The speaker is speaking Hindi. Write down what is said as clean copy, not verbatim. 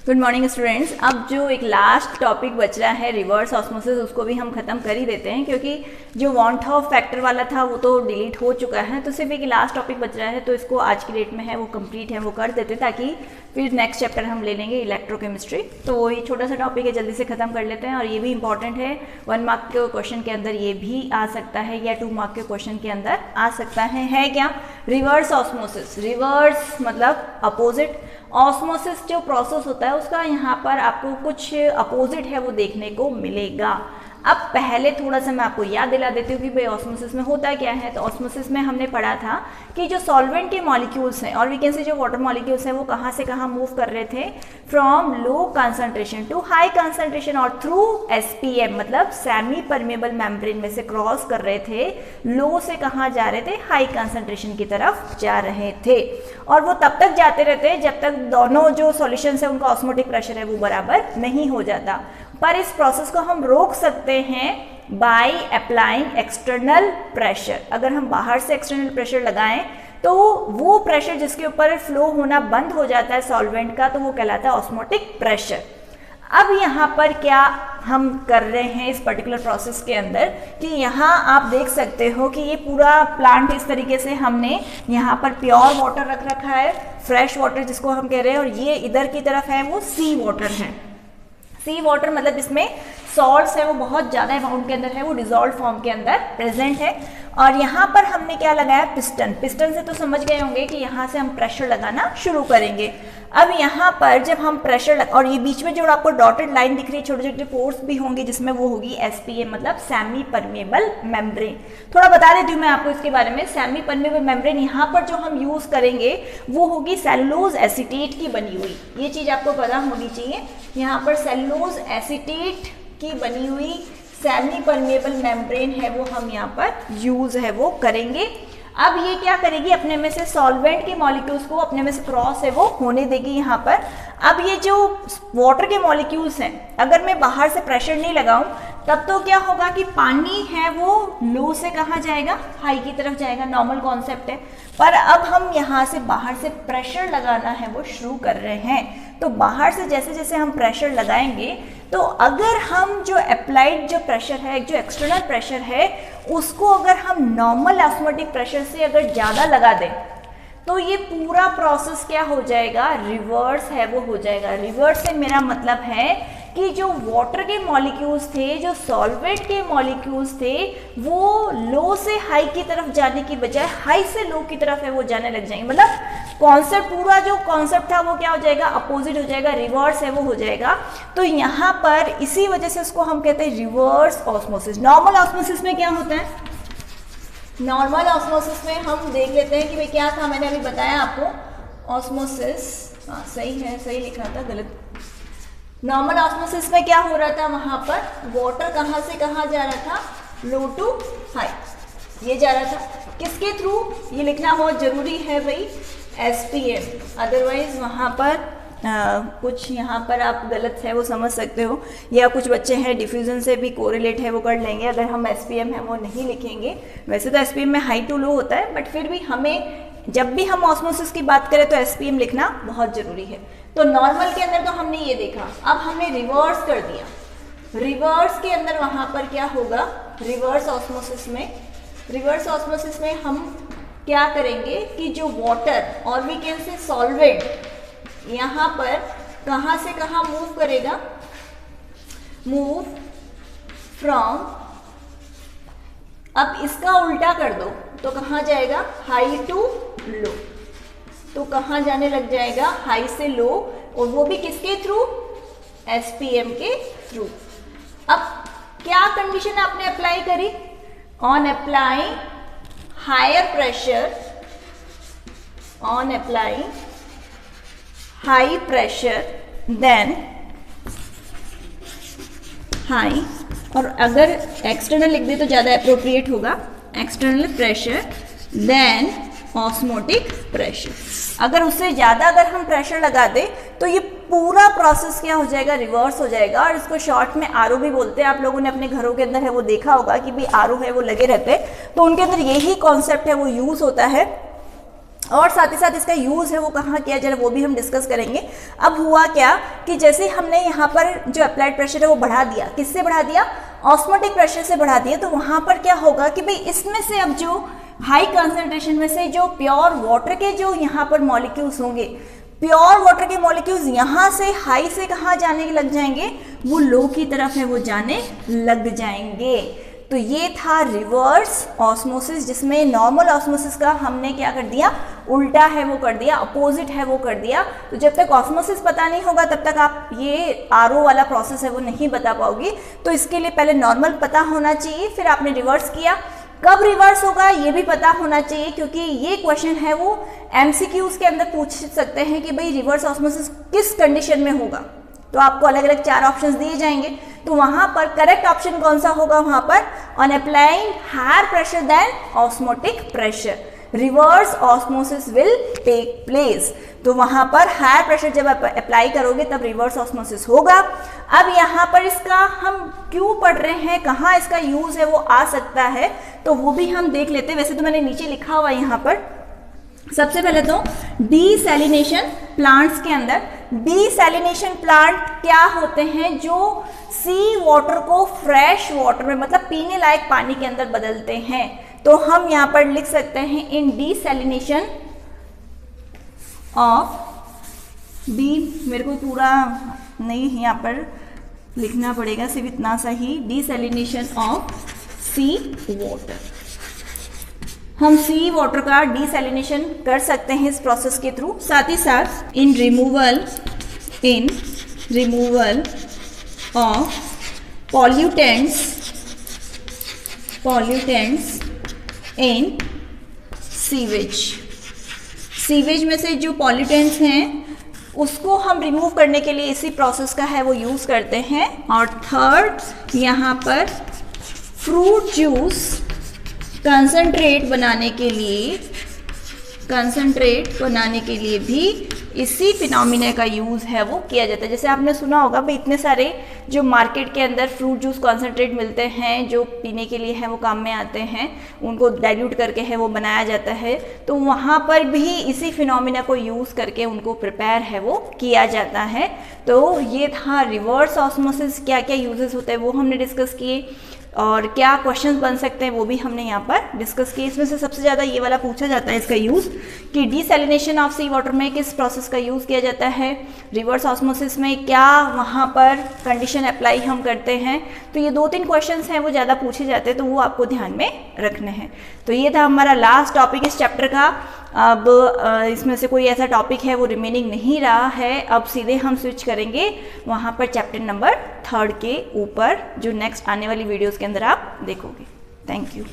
Good morning students. अब जो एक लास्ट टॉपिक बच रहा है रिवर्स ऑस्मोसिस, उसको भी हम खत्म कर ही देते हैं क्योंकि जो वॉन्ट ऑफ फैक्टर वाला था वो तो डिलीट हो चुका है। तो सिर्फ एक लास्ट टॉपिक बच रहा है, तो इसको आज की डेट में है वो कंप्लीट है, वो कर देते हैं ताकि फिर नेक्स्ट चैप्टर हम ले लेंगे इलेक्ट्रोकेमिस्ट्री। तो वही छोटा सा टॉपिक है, जल्दी से खत्म कर लेते हैं। और ये भी इंपॉर्टेंट है, 1 मार्क के क्वेश्चन के अंदर ये भी आ सकता है या 2 मार्क के क्वेश्चन के अंदर आ सकता है क्या? Reverse osmosis. रिवर्स मतलब अपोजिट। ऑस्मोसिस जो प्रोसेस होता है उसका यहाँ पर आपको कुछ अपोजिट है वो देखने को मिलेगा। अब पहले थोड़ा सा मैं आपको याद दिला देती हूँ कि भाई ऑस्मोसिस में होता क्या है। तो ऑस्मोसिस में हमने पढ़ा था कि जो सॉल्वेंट के मॉलिक्यूल्स हैं और वी कैन से जो वाटर मॉलिक्यूल्स हैं वो कहाँ से कहाँ मूव कर रहे थे, from low concentration to high concentration और थ्रू SPM मतलब सेमी परमेबल मेम्ब्रेन में से क्रॉस कर रहे थे। लो से कहाँ जा रहे थे? हाई कंसंट्रेशन की तरफ जा रहे थे। और वो तब तक जाते रहते जब तक दोनों जो सॉल्यूशंस है उनका ऑस्मोटिक प्रेशर है वो बराबर नहीं हो जाता। पर इस प्रोसेस को हम रोक सकते हैं बाय अप्लाइंग एक्सटर्नल प्रेशर। अगर हम बाहर से एक्सटर्नल प्रेशर लगाएं तो वो प्रेशर जिसके ऊपर फ्लो होना बंद हो जाता है सॉल्वेंट का, तो वो कहलाता है ऑस्मोटिक प्रेशर। अब यहाँ पर क्या हम कर रहे हैं इस पर्टिकुलर प्रोसेस के अंदर कि यहाँ आप देख सकते हो कि ये पूरा प्लांट इस तरीके से हमने यहाँ पर प्योर वाटर रख रखा है, फ्रेश वाटर जिसको हम कह रहे हैं, और ये इधर की तरफ है वो सी वाटर है। सी वाटर मतलब इसमें सॉल्ट्स है वो बहुत ज़्यादा अमाउंट के अंदर है, वो डिजॉल्व फॉर्म के अंदर प्रेजेंट है। और यहाँ पर हमने क्या लगाया? पिस्टन। पिस्टन से तो समझ गए होंगे कि यहाँ से हम प्रेशर लगाना शुरू करेंगे। अब यहाँ पर जब हम प्रेशर और ये बीच में जो आपको डॉटेड लाइन दिख रही है, छोटे छोटे पोर्स भी होंगे जिसमें वो होगी SPM मतलब सेमी परमेबल मेम्ब्रेन। थोड़ा बता देती हूँ मैं आपको इसके बारे में। सेमी परमेबल मेम्ब्रेन यहाँ पर जो हम यूज करेंगे वो होगी सेलुलोज एसीटेट की बनी हुई। ये चीज आपको पता होनी चाहिए। यहाँ पर सेलुलोज एसीटेट की बनी हुई सेमी परमेबल मेम्ब्रेन है वो हम यहाँ पर यूज है वो करेंगे। अब ये क्या करेगी? अपने में से सॉल्वेंट के मॉलिक्यूल्स को अपने में से क्रॉस है वो होने देगी यहाँ पर। अब ये जो वाटर के मॉलिक्यूल्स हैं, अगर मैं बाहर से प्रेशर नहीं लगाऊं तब तो क्या होगा कि पानी है वो लो से कहाँ जाएगा? हाई की तरफ जाएगा। नॉर्मल कॉन्सेप्ट है। पर अब हम यहाँ से बाहर से प्रेशर लगाना है वो शुरू कर रहे हैं। तो बाहर से जैसे जैसे हम प्रेशर लगाएंगे तो अगर हम जो अप्लाइड जो प्रेशर है, जो एक्सटर्नल प्रेशर है, उसको अगर हम नॉर्मल ऑस्मोटिक प्रेशर से अगर ज़्यादा लगा दें तो ये पूरा प्रोसेस क्या हो जाएगा? रिवर्स है वो हो जाएगा। रिवर्स से मेरा मतलब है कि जो वाटर के मॉलिक्यूल्स थे, जो सॉल्वेंट के मॉलिक्यूल्स थे, वो लो से हाई की तरफ जाने की बजाय हाई से लो की तरफ है वो जाने लग जाएंगे। मतलब कॉन्सेप्ट, पूरा जो कॉन्सेप्ट था वो क्या हो जाएगा? अपोजिट हो जाएगा, रिवर्स है वो हो जाएगा। तो यहाँ पर इसी वजह से उसको हम कहते हैं रिवर्स ऑस्मोसिस। नॉर्मल ऑस्मोसिस में क्या होता है? नॉर्मल ऑस्मोसिस में हम देख लेते हैं कि भाई क्या था, मैंने अभी बताया आपको। ऑस्मोसिस, हाँ सही है, सही लिखा था, गलत। नॉर्मल ऑस्मोसिस में क्या हो रहा था? वहां पर वाटर कहाँ से कहाँ जा रहा था? लो टू हाई, ये जा रहा था। किसके थ्रू? ये लिखना बहुत जरूरी है भाई, SPM। अदरवाइज वहां पर कुछ यहाँ पर आप गलत है वो समझ सकते हो, या कुछ बच्चे हैं डिफ्यूजन से भी कोरिलेट है वो कर लेंगे अगर हम SPM है वो नहीं लिखेंगे। वैसे तो SPM में हाई टू लो होता है, बट फिर भी हमें जब भी हम ऑस्मोसिस की बात करें तो SPM लिखना बहुत जरूरी है। तो नॉर्मल के अंदर तो हमने ये देखा, अब हमने रिवर्स कर दिया। रिवर्स के अंदर वहां पर क्या होगा? रिवर्स ऑस्मोसिस में हम क्या करेंगे कि जो वाटर और वी कैन से सॉल्वेंट यहाँ पर कहाँ से कहाँ मूव करेगा? मूव फ्रॉम, अब इसका उल्टा कर दो तो कहाँ जाएगा? High to low. तो कहाँ जाने लग जाएगा? हाई से लो, और वो भी किसके थ्रू? SPM के थ्रू। अब क्या कंडीशन आपने अप्लाई करी? On applying higher pressure, on applying high pressure than high, और अगर एक्सटर्नल लिख दे तो ज़्यादा अप्रोप्रिएट होगा, external pressure than osmotic pressure. अगर उससे ज़्यादा अगर हम प्रेशर लगा दें तो ये पूरा प्रोसेस क्या हो जाएगा? रिवर्स हो जाएगा। और इसको शॉर्ट में RO भी बोलते हैं। आप लोगों ने अपने घरों के अंदर है वो देखा होगा कि भाई RO है वो लगे रहते हैं, तो उनके अंदर यही कॉन्सेप्ट है वो यूज़ होता है और साथ ही साथ इसका यूज़ है वो कहाँ किया जाए वो भी हम डिस्कस करेंगे। अब हुआ क्या कि जैसे हमने यहाँ पर जो अप्लाइड प्रेशर है वो बढ़ा दिया, किससे बढ़ा दिया, ऑस्मोटिक प्रेशर से बढ़ा दिया, तो वहाँ पर क्या होगा कि भाई इसमें से अब जो हाई कंसंट्रेशन में से जो प्योर वाटर के जो यहाँ पर मॉलिक्यूल्स होंगे, प्योर वाटर के मॉलिक्यूल्स यहाँ से हाई से कहाँ जाने लग जाएंगे, वो लो की तरफ है वो जाने लग जाएंगे। तो ये था रिवर्स ऑस्मोसिस, जिसमें नॉर्मल ऑस्मोसिस का हमने क्या कर दिया, उल्टा है वो कर दिया, अपोजिट है वो कर दिया। तो जब तक ऑस्मोसिस पता नहीं होगा तब तक आप ये आरओ वाला प्रोसेस है वो नहीं बता पाओगी। तो इसके लिए पहले नॉर्मल पता होना चाहिए, फिर आपने रिवर्स किया। कब रिवर्स होगा ये भी पता होना चाहिए, क्योंकि ये क्वेश्चन है वो एमसीक्यूज के अंदर पूछ सकते हैं कि भाई रिवर्स ऑस्मोसिस किस कंडीशन में होगा। तो आपको अलग अलग 4 ऑप्शंस दिए जाएंगे, तो वहां पर करेक्ट ऑप्शन कौन सा होगा, वहां पर on applying higher pressure than osmotic pressure reverse osmosis will take place. तो वहां पर हायर प्रेशर जब आप अप्लाई करोगे तब रिवर्स ऑस्मोसिस होगा। अब यहाँ पर इसका हम क्यों पढ़ रहे हैं, कहाँ इसका यूज है वो आ सकता है, तो वो भी हम देख लेते हैं। वैसे तो मैंने नीचे लिखा हुआ है यहाँ पर। सबसे पहले तो डीसैलिनेशन प्लांट्स के अंदर, डीसैलिनेशन प्लांट क्या होते हैं, जो सी वाटर को फ्रेश वाटर में मतलब पीने लायक पानी के अंदर बदलते हैं। तो हम यहाँ पर लिख सकते हैं इन डीसैलिनेशन ऑफ डी, मेरे को पूरा नहीं यहाँ पर लिखना पड़ेगा, सिर्फ इतना सा ही, डीसैलिनेशन ऑफ सी वाटर। हम सी वाटर का डीसैलिनेशन कर सकते हैं इस प्रोसेस के थ्रू। साथ ही साथ in removal of pollutants in sewage, sewage में से जो पॉल्यूटेंट्स हैं उसको हम रिमूव करने के लिए इसी प्रोसेस का है वो यूज़ करते हैं। और थर्ड यहाँ पर फ्रूट जूस कंसंट्रेट बनाने के लिए भी इसी फिनोमिना का यूज़ है वो किया जाता है। जैसे आपने सुना होगा भाई इतने सारे जो मार्केट के अंदर फ्रूट जूस कंसंट्रेट मिलते हैं जो पीने के लिए हैं वो काम में आते हैं, उनको डाइल्यूट करके है वो बनाया जाता है। तो वहाँ पर भी इसी फिनोमिना को यूज़ करके उनको प्रिपेयर है वो किया जाता है। तो ये था रिवर्स ऑस्मोसिस, क्या क्या यूजेस होते हैं वो हमने डिस्कस किए, और क्या क्वेश्चंस बन सकते हैं वो भी हमने यहाँ पर डिस्कस किए। इसमें से सबसे ज़्यादा ये वाला पूछा जाता है इसका यूज़ कि डीसैलिनेशन ऑफ सी वाटर में किस प्रोसेस का यूज़ किया जाता है, रिवर्स ऑस्मोसिस में क्या वहाँ पर कंडीशन अप्लाई हम करते हैं। तो ये 2-3 क्वेश्चंस हैं वो ज़्यादा पूछे जाते हैं, तो वो आपको ध्यान में रखने हैं। तो ये था हमारा लास्ट टॉपिक इस चैप्टर का। अब इसमें से कोई ऐसा टॉपिक है वो रिमेनिंग नहीं रहा है। अब सीधे हम स्विच करेंगे वहाँ पर चैप्टर नंबर 3 के ऊपर, जो नेक्स्ट आने वाली वीडियोज़ के अंदर आप देखोगे। Thank you.